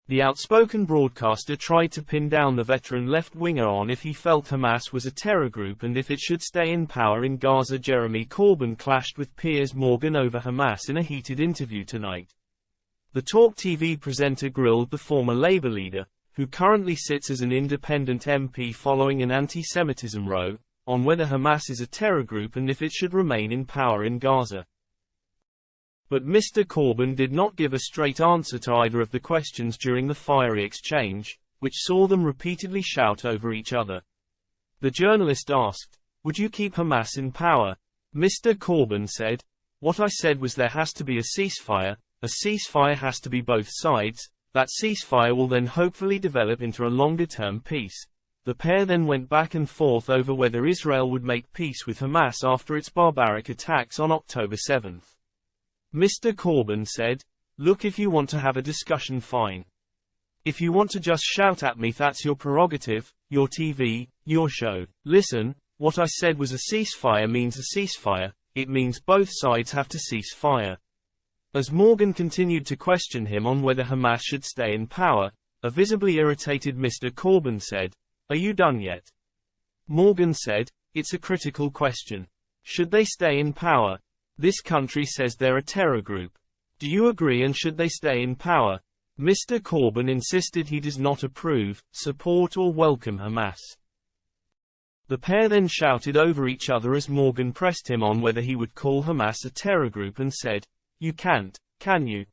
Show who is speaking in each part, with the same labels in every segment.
Speaker 1: The outspoken broadcaster tried to pin down the veteran left-winger on if he felt Hamas was a terror group and if it should stay in power in Gaza. Jeremy Corbyn clashed with Piers Morgan over Hamas in a heated interview tonight. The Talk TV presenter grilled the former Labour leader, who currently sits as an independent MP following an anti-Semitism row, on whether Hamas is a terror group and if it should remain in power in Gaza. But Mr. Corbyn did not give a straight answer to either of the questions during the fiery exchange, which saw them repeatedly shout over each other. The journalist asked, "Would you keep Hamas in power?" Mr. Corbyn said, "What I said was there has to be a ceasefire has to be both sides, that ceasefire will then hopefully develop into a longer-term peace." The pair then went back and forth over whether Israel would make peace with Hamas after its barbaric attacks on October 7. Mr. Corbyn said, "Look, if you want to have a discussion, fine. If you want to just shout at me, that's your prerogative, your TV, your show. Listen, what I said was a ceasefire means a ceasefire, it means both sides have to cease fire." As Morgan continued to question him on whether Hamas should stay in power, a visibly irritated Mr. Corbyn said, "Are you done yet?" Morgan said, "It's a critical question. Should they stay in power? This country says they're a terror group. Do you agree, and should they stay in power?" Mr. Corbyn insisted he does not approve, support or welcome Hamas. The pair then shouted over each other as Morgan pressed him on whether he would call Hamas a terror group and said, "You can't, can you?"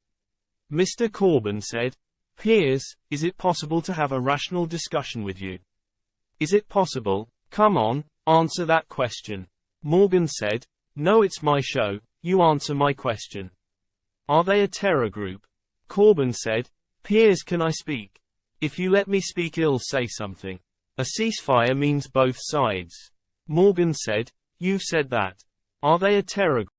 Speaker 1: Mr. Corbyn said, "Piers, is it possible to have a rational discussion with you? Is it possible? Come on, answer that question." Morgan said, "No, it's my show, you answer my question. Are they a terror group?" Corbyn said, "Piers, can I speak? If you let me speak, I'll say something. A ceasefire means both sides." Morgan said, "You've said that. Are they a terror group?"